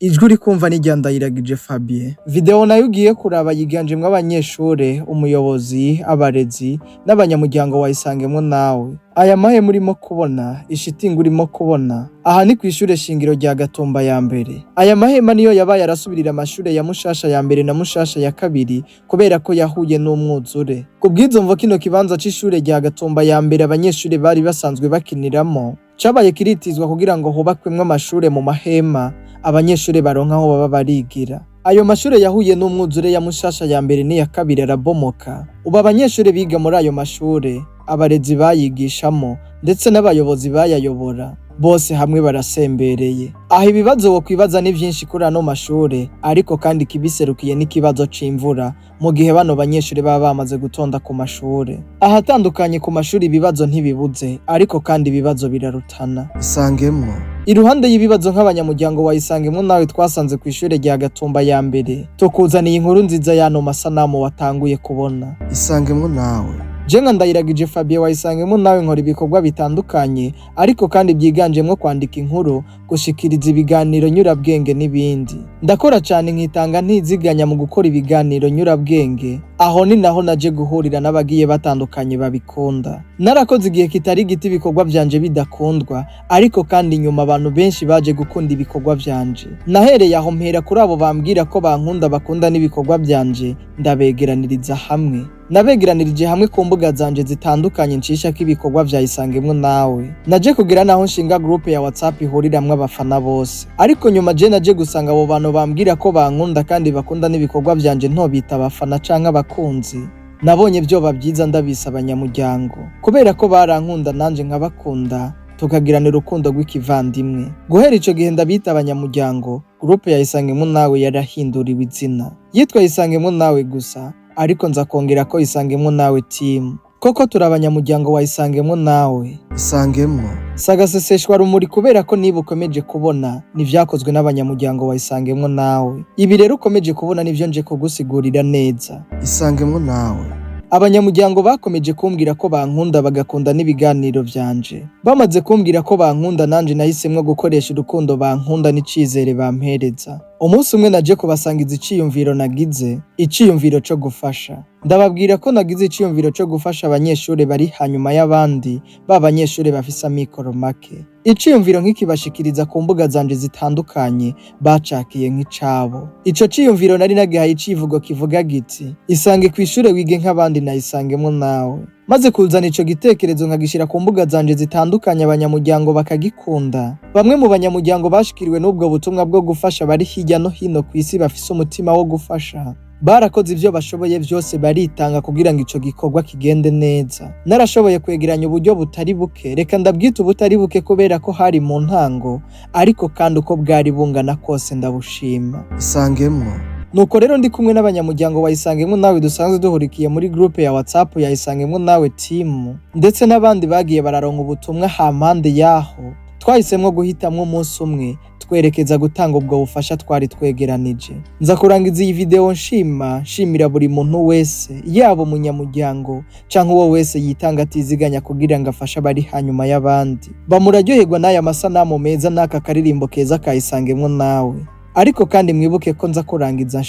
Ijwi uri kumva ni rya Ndayiragije Fabien. Video nayo ugiye kuraba yiganjemwe abanyeshure, umuyobozi, abarezi n'abanyamuryango wayisangemwo nawe. Aya mahe murimo kubona, ishitingi urimo kubona, aha ni kw'ishure shingiro rya Gatumba ya mbere. Aya mahema niyo yabaye arasubirira amashure ya Mushasha ya mbere na Mushasha ya kabiri kubera ko yahuye n'umwuzure. Kubw'izo mvo kino kibanza c'ishure rya Gatumba ya mbere abanyeshure bari basanzwe bakiniramo cabaye kiritizwa kugira ngo hubakwemwo amashure mu mahema abanyeshure baronka aho baba barigira. Ayo mashure yahuye n'umwuzure ya Mushasha ya mbere n'iya kabiri arabomoka. Ubu abanyeshure biga muri ayo mashure, abarezi bayigishamo ndetse n'abayobozi bayayobora bose hamwe barasembereye. Aho ibibazo wo kwibaza ni vyinshi kuri ano mashure, ariko kandi kibiserukiye n'ikibazo c'imvura mu gihe bano banyeshure baba bamaze gutonda ku mashure. Ahatandukanye ku mashure ibibazo ntibibuze, ariko kandi ibibazo birarutana. Isangemwo iruhande y'ibibazo nk'abanyamuryango wayisangemwo nawe twasanze kw'ishure rya Gatumba ya mbere, tukuzaniye inkuru nziza y'ano masanamu watanguye kubona. Isangemwo nawe. Jenga Ndayiragije Fabien wayisangemwo nawe nkora ibikorwa bitandukanye, ariko kandi byiganjemwo kwandika inkuru, gushikiriza ibiganiro nyurabwenge n'ibindi. Ndakora cyane nkitanga ntiziganya mu gukora ibiganiro nyurabwenge, aho ni naho naje guhurira n'abagiye batandukanye babikunda. Narakoze igihe kitari giti ibikorwa vyanje bidakundwa, ariko kandi nyuma abantu benshi baje gukunda ibikorwa vyanje. Nahereye aho mpera kuri abo bambwira ko bankunda bakunda n'ibikorwa vyanje, ndabegeraniriza hamwe. Nabegeranirije hamwe ku mbuga zanje zitandukanye nshishako ibikorwa vyayisangemwo nawe. Naje kugira naho nshinga groupe ya WhatsApp ihuriramwo abafana bose. Ariko nyuma je naje gusanga abo bantu bambwira ko bankunda kandi bakunda n'ibikorwa vyanje ntobita abafana canke abakunzi. Nabonye vyoba vyiza ndabisa abanyamuryango. Kubera ko barankunda nanje nkabakunda, tukagirana urukundo rw'ikivandimwe. Guhera ico gihe ndabita abanyamuryango, groupe yayisangemwo nawe yarahinduriwe izina. Yitwa Yisangemwo nawe gusa, ariko nza kongera ko Isangemwo nawe team. Koko turabanyamuryango wayisangemwo nawe. Isangemwo sagaseseshwa rumuri kubera ko niba ukomeje kubona nivyakozwe n'abanyamuryango wayisangemwo nawe. Ibi rero ukomeje kubona nivyo nje kugusigurira neza. Isangemwo nawe. Abanyamuryango bakomeje kumbwira ko bankunda bagakunda n'ibiganiro vyanje. Bamaze kumbwira ko bankunda nanje nahisemwo gukoresha urukundo bankunda n'icizere bampereza. Umunsi umwe naje kubasangiza iciyumviro nagize, iciyumviro co gufasha. Ndababwira ko nagize iciyumviro co gufasha abanyeshure bari hanyuma y'abandi, b'abanyeshure bafise amikoro make. Iciyumviro nk'ikibashikiriza ku mbuga zanje zitandukanye bacakiye nk'icabo. Ico ciyumviro nari nagihaye icivugo kivuga giti: isange kw'ishure wige nk'abandi nayisangemwo nawe. Maze kuzana ico gitekerezo nkagishira ku mbuga zanje zitandukanye abanyamuryango bakagikunda. Bamwe mu banyamuryango bashikiriwe n'ubwo butumwa bwo gufasha bari hirya no hino kw'isi bafise umutima wo gufasha. Barakoze ivyo bashoboye vyose baritanga kugira ngo ico gikorwa kigende neza. Narashoboye kwegeranya uburyo butari buke, reka ndabwita ubutari buke kubera ko hari mu ntango, ariko kandi uko bwari bungana kose ndabushima. Isangemwo nuko rero ndi kumwe n'abanyamuryango wayisangemwo nawe dusanzwe duhurikiye muri groupe ya WhatsApp yayisangemwo nawe team, ndetse n'abandi bagiye bararonka ubutumwa hampande yaho. Twahisemwo guhitamwo umunsi umwe twerekeza gutanga ubwo bufasha twari twegeranije. Nza kurangiza iyi video nshimira buri muntu wese, yaba umunyamuryango canke uwo wese yitanga atiziganya kugira ngo afashe abari hanyuma y'abandi. Bamuraryoherwa n'aya masanamu meza n'aka karirimbo keza kayisangemwo nawe. Ariko kandi mwibuke ko nza kurangiza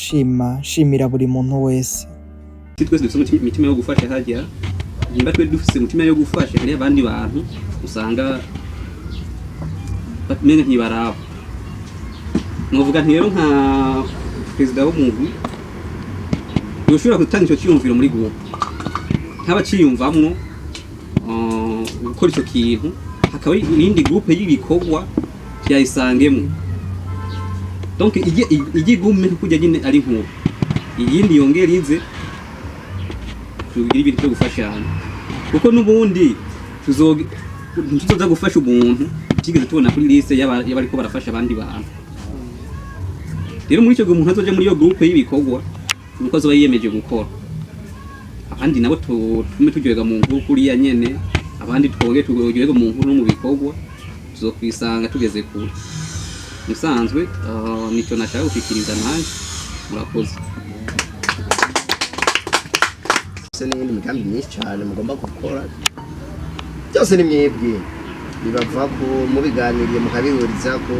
nshimira buri muntu wese. Twese dufite imitima yo gufasha hajya. Nimba twe dufite umutima yo gufasha hari abandi bantu usanga bamenye ntibaraba. Novuga nti rero nka perezida w'umugwi yoshobora gutanga ico cyumviro muri groupe. Nk'abaciyumvamwo gukora ico kintu hakaba irindi groupe y'ibikorwa byayisangemwo. Donc igi gume kujya nyine ari nkuru. Iyindi yongera ize tugira ibintu byo gufashanya. Kuko nubundi tuzoza gufasha umuntu kigeze tubona kuri liste y'abari ko barafasha abandi bantu. Rero muri cyo umuntu azoje muri iyo groupe y'ibikorwa nuko azoba yiyemeje gukora. Abandi nabo tume tujyega mu nkuru kuri ya nyene, abandi tujyega mu nkuru no mu bikorwa tuzokwisanga tugeze kure. Musanzwe nicyo nashaka gukikiriza nanje murakoze. Se n'indi migambi myinshi cyane mugomba gukora. Byose ni mwebwe bibava ko mubiganiriye mukabihuriza ko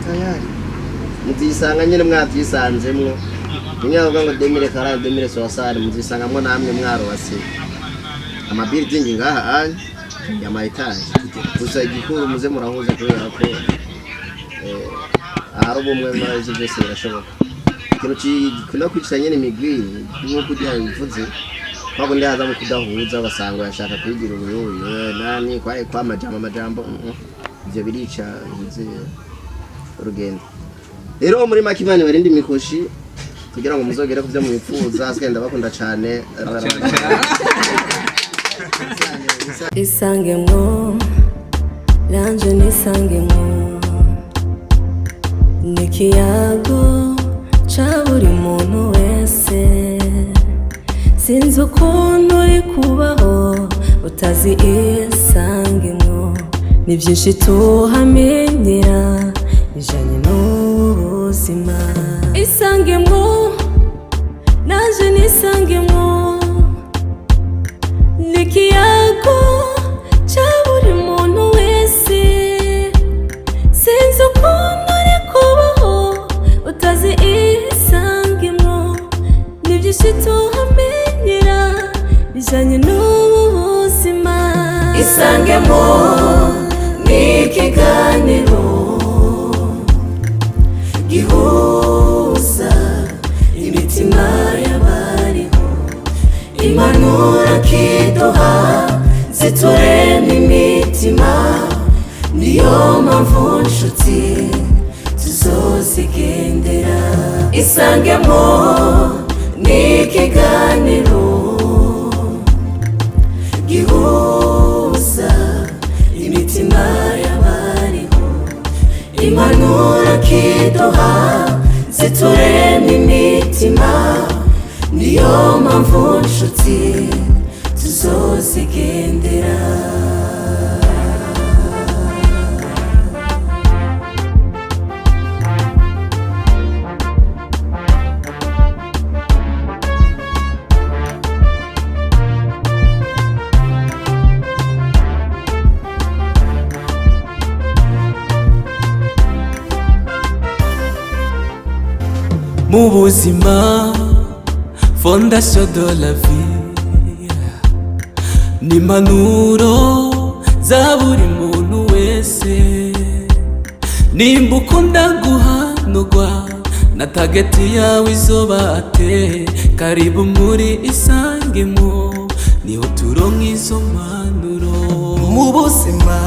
tayari muzisanga nyine mwatwisanzemwo Nyavuga ngo 2040 2060 muzisangamwo namwe mwarose amabuilding ngaha ya maetaje gusa igikuru muze murahuza kubera ko ahari ubumwe muri ivyo byose birashoboka ikintu kikunda kwicisha nyene imigwi nk'uko gihaye bivuze kwabo ndi haza mu kudahuza basanga yashaka kwigira ubuyoyo nani kwa amajambo ivyo birica bize urugendo rero muri makimani barindi mikoshi kugira ngo muzogere kuvyo mu bifuza askenda bakunda cyane Isangemwo Lanje nisangemwo Nikiyago cha buri muntu wese Sinzi ukuntu uri kubaho utazi isangemwo Ni byinshi tuhamenyera bijanye n'ubuzima Isangemwo Nanje nisangemwo Nikiyago cha buri muntu wese Sinzi ukuntu uri kubaho utazi isangemwo Ni byinshi tuhamenyera bijanye n'ubuzima Isangemwo ni ikiganiro gihuza imitima y'abariho impanuro kiduha ziturema imitima niyo mpamvu nshuti tuzozigendera Isangemwo ni ikiganiro gihuza imitima y'abariho impanuro kiduha ziturema imitima niyo mpamvu nshuti tuzozigendera Mu buzima fondation de la vie ni impanuro za buri muntu wese nimba ukunda guhanurwa na tageti yawe izoba ate karibu muri Isangemwo niho turonka izo mpanuro mu buzima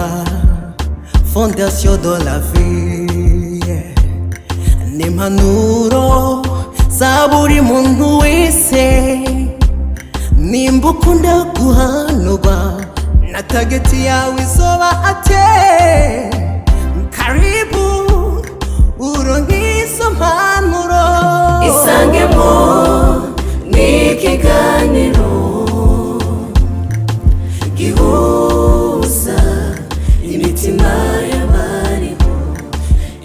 fondation de la vie ni impanuro za buri muntu wese nimba ukunda guhanurwa na tageti yawe izoba ate karibu uronke izo mpanuro Isangemwo ni ikiganiro gihuza imitima y'abariho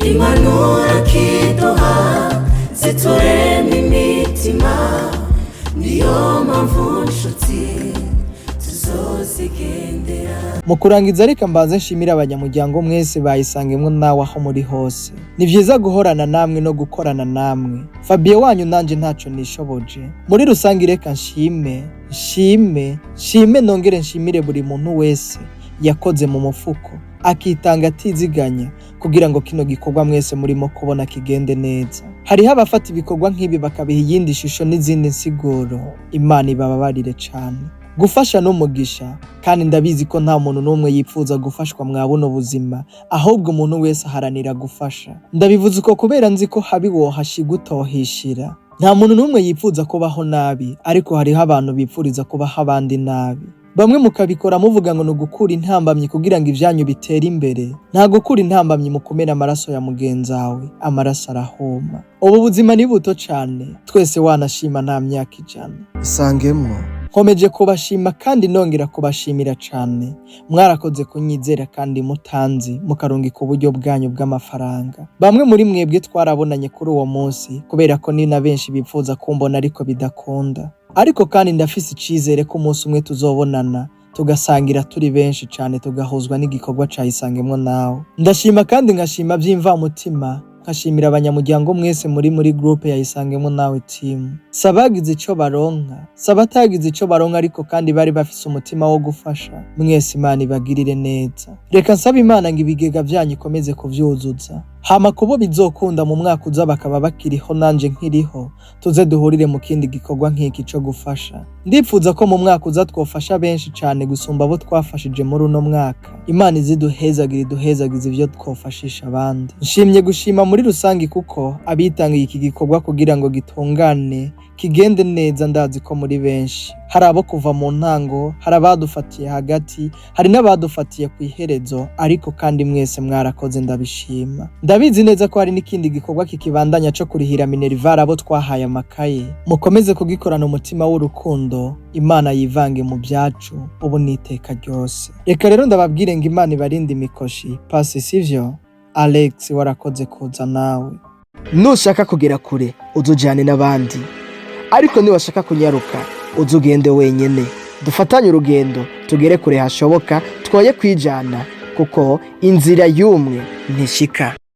impanuro kiduha ziturema imitima niyo mpamvu nshuti tuzozigendera Mu kurangiza reka mbanze nshimira abanyamuryango mwese bayisangemwo nawe aho muri hose. Ni vyiza guhorana namwe no gukorana namwe. Fabien wanyu nanje ntaco nishoboje. Muri rusangi reka nshime nongere nshimire buri muntu wese yakoze mu mufuko akitanga atiziganya kugira ngo kino gikorwa mwese murimo kubona kigende neza. Hariho abafata ibikorwa nk'ibi bakabiha iyindi shusho n'izindi nsiguro. Imana ibababarire cane. Gufasha n'umugisha kandi ndabizi ko nta muntu n'umwe yipfuza gufashwa mwa buno buzima ahubwo umuntu wese aharanira gufasha. Ndabivuze uko kubera nzi ko habi wohashigutohishira. Nta muntu n'umwe yipfuza kubaho nabi ariko hariho abantu bipfuriza kubaho abandi nabi. Bamwe mukabikora muvuga ngo nugukura intambamyi kugira ngo ivyanyu bitere imbere. Nta gukura intambamyi mu kumena amaraso ya mugenzawe, amaraso arahoma. Ubu buzima ni buto cane, twese wanashima nta myaka 100. Isangemwo Nkomeje kubashima kandi nongera kubashimira cane. Mwarakoze kunyizera kandi mutanzi mukarungika uburyo bwanyu bw'amafaranga. Bamwe muri mwebwe twarabonanye kuri uwo munsi kubera ko ni na benshi bipfuza kumbona ariko bidakunda. Ariko kandi ndafise icizere ko umunsi umwe tuzobonana tugasangira turi benshi cane tugahuzwa n'igikorwa ca Isangemwo nawe. Ndashima kandi ngashima by'imva mutima nkashimira abanyamuryango mwese muri groupe yayisangemo nawe team. Sabagize ico baronka, sabatagize ico baronka ariko kandi bari bafise umutima wo gufasha. Mwese Imana ibagirire neza. Reka nsaba Imana ngo ibigega vyanyu ikomeze kuvyuzuza. Hama kubo bizokunda mu mwaka uza bakaba bakiriho nanje nkiriho, tuze duhurire mu kindi gikorwa nk'iki cyo gufasha. Ndipfuza ko mu mwaka uza twofasha benshi cyane gusumba abo twafashije muri uno mwaka. Imana iziduhezagize ivyo twofashisha abandi. Nshimye gushima muri rusangi kuko abitangiye iki gikorwa kugira ngo gitungane kigende neza, ndazi ko muri benshi hari abo kuva mu ntango, hari abadufatiye hagati, hari n'abadufatiye ku iherezo, ariko kandi mwese mwarakoze ndabishima. Ndabizi neza ko hari n'ikindi gikorwa kikibandanya cyo kurihira Minerval abo twahaye amakaye. Mukomeze kugikorana umutima w'urukundo, Imana yivange mu byacu ubu niteka ryose. Reka rero ndababwire ngo Imana ibarinde imikoshi. Pasi sivyo? Alex warakoze kuza nawe. Nushaka kugera kure uzujyane n'abandi, ariko niwashaka kunyaruka uzugende wenyene. Dufatanye urugendo tugere kure hashoboka, twoye kwijana kuko inzira y'umwe ntishika.